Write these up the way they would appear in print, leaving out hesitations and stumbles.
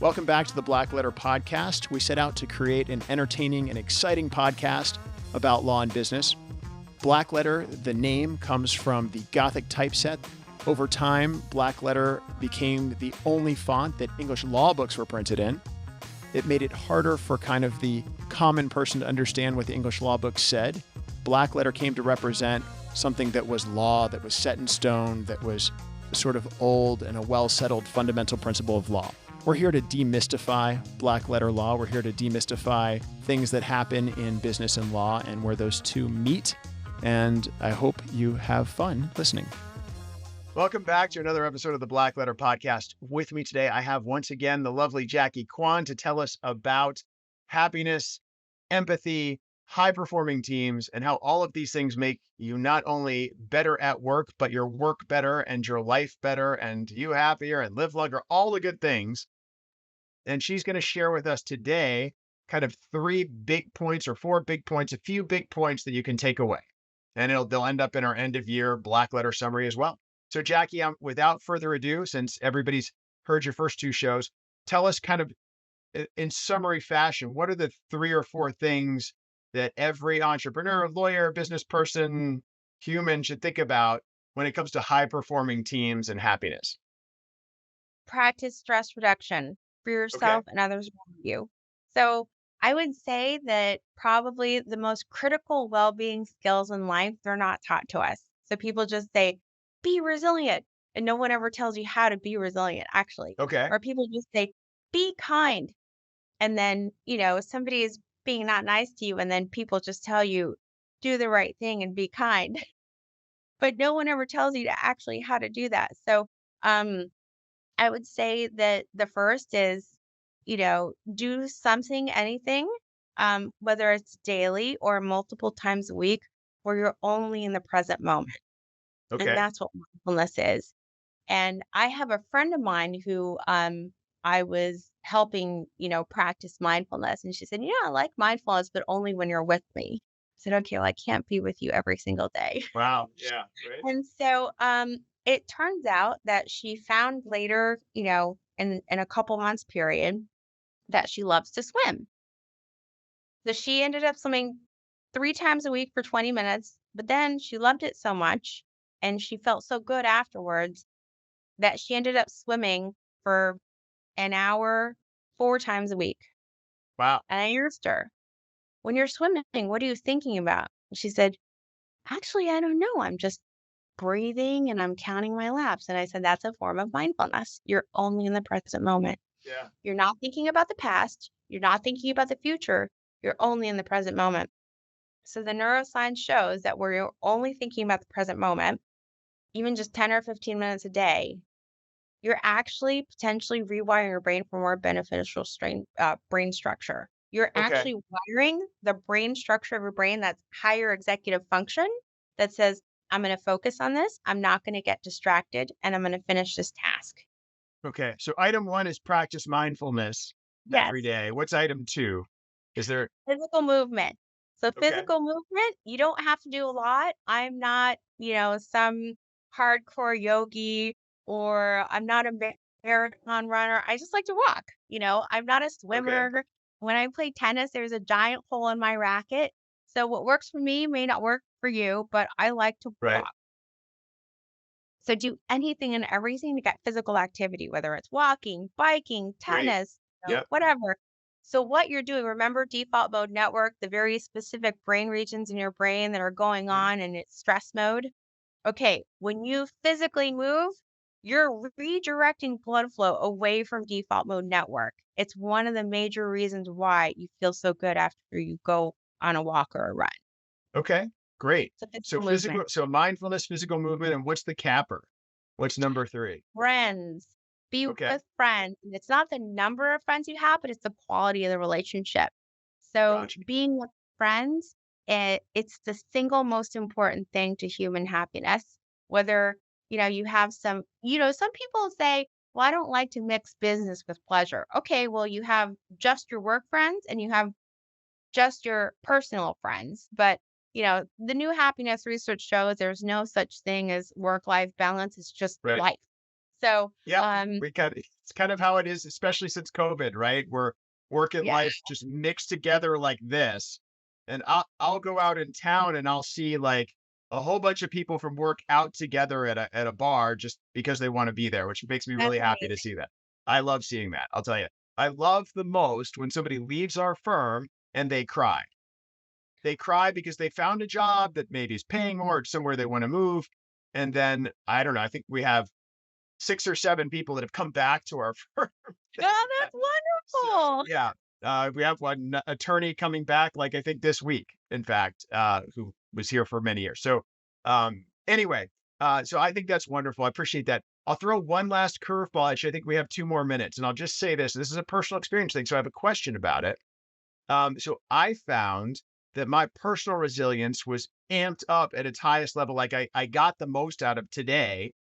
Welcome back to the Blackletter Podcast. We set out to create an entertaining and exciting podcast about law and business. Blackletter, the name, comes from the Gothic typeset. Over time, Blackletter became the only font that English law books were printed in. It made it harder for kind of the common person to understand what the English law books said. Blackletter came to represent something that was law, that was set in stone, that was sort of old and a well-settled fundamental principle of law. We're here to demystify black-letter law. We're here to demystify things that happen in business and law and where those two meet. And I hope you have fun listening. Welcome back to another episode of the Blackletter Podcast. With me today, I have once again the lovely Jackie Quan to tell us about happiness, empathy, high-performing teams, and how all of these things make you not only better at work, but your work better and your life better and you happier and live longer, all the good things. And she's going to share with us today kind of 3 big points or 4 big points, a few big points that you can take away. And they'll end up in our end-of-year Blackletter summary as well. So Jackie, without further ado, since everybody's heard your first 2 shows, tell us kind of in summary fashion, what are the 3 or 4 things that every entrepreneur, lawyer, business person, human should think about when it comes to high-performing teams and happiness? Practice stress reduction for yourself and others around you. So I would say that probably the most critical well-being skills in life, they're not taught to us. So people just say, be resilient. And no one ever tells you how to be resilient, actually. Okay. Or people just say, be kind. And then, somebody is being not nice to you. And then people just tell you, do the right thing and be kind. But no one ever tells you to actually how to do that. So I would say that the first is, do something, anything, whether it's daily or multiple times a week, where you're only in the present moment. And Okay. that's what mindfulness is. And I have a friend of mine who I was helping, practice mindfulness. And she said, I like mindfulness, but only when you're with me. I said, okay, well, I can't be with you every single day. Wow. Yeah. Right. And so it turns out that she found later, in a couple months period, that she loves to swim. So she ended up swimming 3 times a week for 20 minutes, but then she loved it so much and she felt so good afterwards that she ended up swimming for an hour 4 times a week. Wow. And I asked her, when you're swimming, what are you thinking about? And she said, actually, I don't know. I'm just breathing and I'm counting my laps. And I said, that's a form of mindfulness. You're only in the present moment. Yeah. You're not thinking about the past. You're not thinking about the future. You're only in the present moment. So the neuroscience shows that where you're only thinking about the present moment, even just 10 or 15 minutes a day, you're actually potentially rewiring your brain for more beneficial brain structure. You're Okay. actually wiring the brain structure of your brain that's higher executive function that says, I'm going to focus on this. I'm not going to get distracted and I'm going to finish this task. Okay. So item 1 is practice mindfulness every Yes. day. What's item 2? Is there? Physical movement. So Okay. physical movement, you don't have to do a lot. I'm not, some hardcore yogi or I'm not a marathon runner. I just like to walk. I'm not a Okay. swimmer. When I play tennis, there's a giant hole in my racket. So what works for me may not work for you, but I like to Right. walk. So do anything and everything to get physical activity, whether it's walking, biking, Great. tennis, Yep. whatever. So what you're doing, remember default mode network, the very specific brain regions in your brain that are going on and it's stress mode. Okay, when you physically move, you're redirecting blood flow away from default mode network. It's one of the major reasons why you feel so good after you go on a walk or a run. Okay. Great. So So physical movement. mindfulness, physical movement, and what's the capper? What's number 3? Friends. Be Okay. with friends. And it's not the number of friends you have, but it's the quality of the relationship. So Gotcha. being with friends, it's the single most important thing to human happiness. Whether, you have some people say, well, I don't like to mix business with pleasure. Okay, well, you have just your work friends and you have just your personal friends. But, the new happiness research shows there's no such thing as work-life balance. It's just Right. life. So, Yeah, it's kind of how it is, especially since COVID, right? Where work and yeah, life just mixed together like this. And I'll go out in town and I'll see like a whole bunch of people from work out together at a bar just because they want to be there, which makes me that's really happy to amazing. see that. I love seeing that. I'll tell you. I love the most when somebody leaves our firm and they cry. They cry because they found a job that maybe is paying more, it's somewhere they want to move. And then I don't know, I think we have 6 or 7 people that have come back to our firm. Oh, that's So, wonderful. yeah, we have one attorney coming back, like, I think this week, in fact, who was here for many years. So, anyway, so I think that's wonderful. I appreciate that. I'll throw one last curveball at you. I think we have 2 more minutes, and I'll just say this. This is a personal experience thing, so I have a question about it. So I found that my personal resilience was amped up at its highest level. Like I got the most out of today,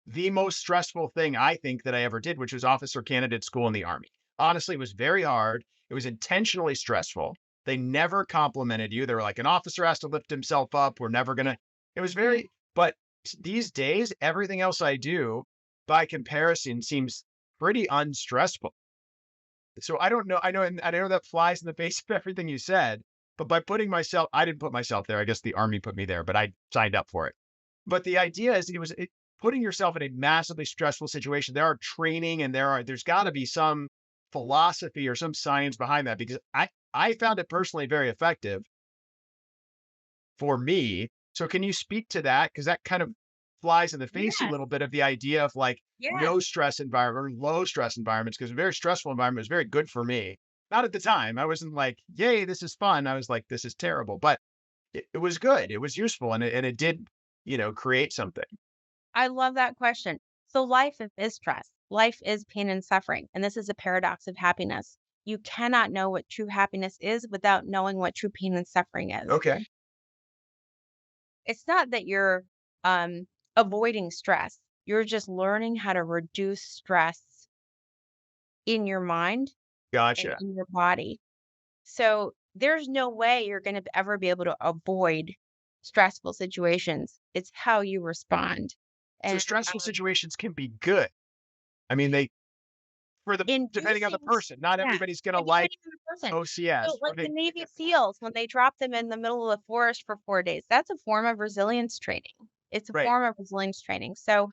the most stressful thing I think that I ever did, which was officer candidate school in the Army. Honestly, it was very hard. It was intentionally stressful. They never complimented you. They were like, an officer has to lift himself up. We're never going to. It was very, but these days, everything else I do by comparison seems pretty unstressful. So I don't know. I know, and I know that flies in the face of everything you said, but by putting myself, I didn't put myself there. I guess the Army put me there, but I signed up for it. But the idea is putting yourself in a massively stressful situation. There are training and there's got to be some philosophy or some science behind that because I found it personally very effective for me. So can you speak to that? Because that kind of flies in the face a Yes, little bit of the idea of like yes. no stress environment or low stress environments, because a very stressful environment was very good for me. Not at the time. I wasn't like, yay, this is fun. I was like, this is terrible. But it was good. It was useful and it did, create something. I love that question. So life is stress. Life is pain and suffering. And this is a paradox of happiness. You cannot know what true happiness is without knowing what true pain and suffering is. Okay. It's not that you're avoiding stress. You're just learning how to reduce stress in your mind and Gotcha. in your body. So there's no way you're going to ever be able to avoid stressful situations. It's how you respond. So And stressful situations can be good. I mean, they for the depending on the inducing, person. Not yeah, everybody's gonna and like depending on the person. So, OCS. like the Navy SEALs, when they drop them in the middle of the forest for 4 days, that's a form of resilience training. It's a Right. form of resilience training. So,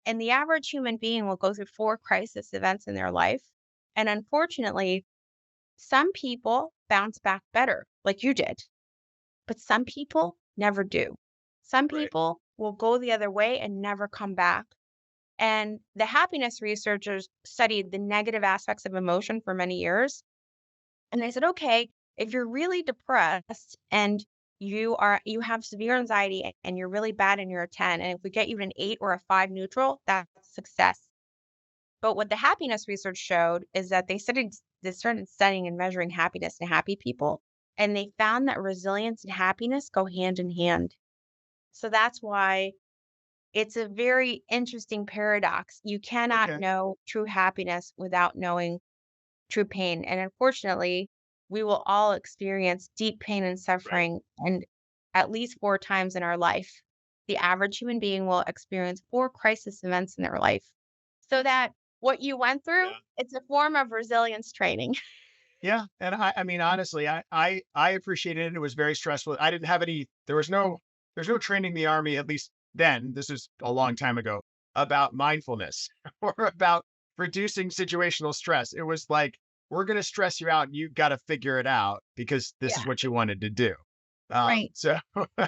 and the average human being will go through 4 crisis events in their life. And unfortunately, some people bounce back better, like you did, but some people never do. Some Right. people will go the other way and never come back. And the happiness researchers studied the negative aspects of emotion for many years. And they said, okay, if you're really depressed and you have severe anxiety and you're really bad and you're a 10, and if we get you an 8 or a 5 neutral, that's success. But what the happiness research showed is that they started studying and measuring happiness in happy people, and they found that resilience and happiness go hand in hand. So that's why it's a very interesting paradox. You cannot Okay. know true happiness without knowing true pain. And unfortunately, we will all experience deep pain and Right. suffering, and at least 4 times in our life. The average human being will experience 4 crisis events in their life. So that what you went through, Yeah. it's a form of resilience training. Yeah. And I mean, honestly, I appreciated it. It was very stressful. I didn't have any, there's no training in the Army, at least then, this is a long time ago, about mindfulness or about reducing situational stress. It was like, we're gonna stress you out and you've got to figure it out because this Yeah, is what you wanted to do. right. So I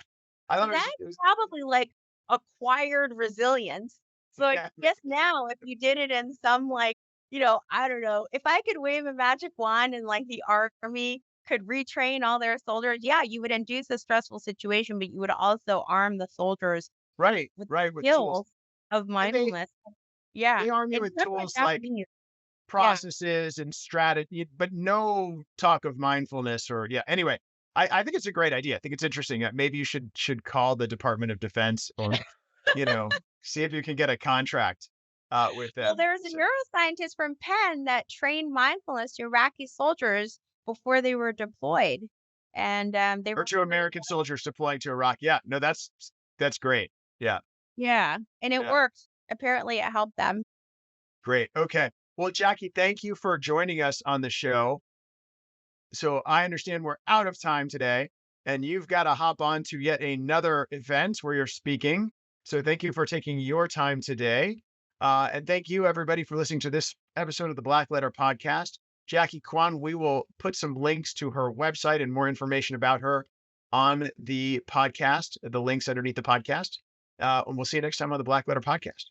So thought that's it was probably like acquired resilience. So I yeah, guess now if you did it in some like, I don't know, if I could wave a magic wand and like the army could retrain all their soldiers, yeah, you would induce a stressful situation, but you would also arm the soldiers right, with right, with tools. skills of And mindfulness. Yeah. they arm you It's with just like tools like Japanese. Yeah. processes and strategy, but no talk of mindfulness or yeah. Anyway, I think it's a great idea. I think it's interesting. Maybe you should call the Department of Defense or you know see if you can get a contract with Well, them. there's a So, neuroscientist from Penn that trained mindfulness to Iraqi soldiers before they were deployed. And they or were to really, American soldiers deploying to Iraq. Yeah, no, that's great. Yeah, yeah, and it yeah, worked. apparently it helped them. Great. Okay. Well, Jackie, thank you for joining us on the show. So I understand we're out of time today, and you've got to hop on to yet another event where you're speaking. So thank you for taking your time today. And thank you, everybody, for listening to this episode of the Blackletter Podcast. Jackie Quan, we will put some links to her website and more information about her on the podcast, the links underneath the podcast. And we'll see you next time on the Blackletter Podcast.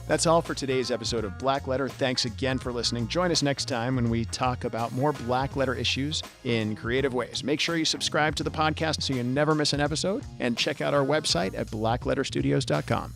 That's all for today's episode of Blackletter. Thanks again for listening. Join us next time when we talk about more Blackletter issues in creative ways. Make sure you subscribe to the podcast so you never miss an episode, and check out our website at blackletterstudios.com.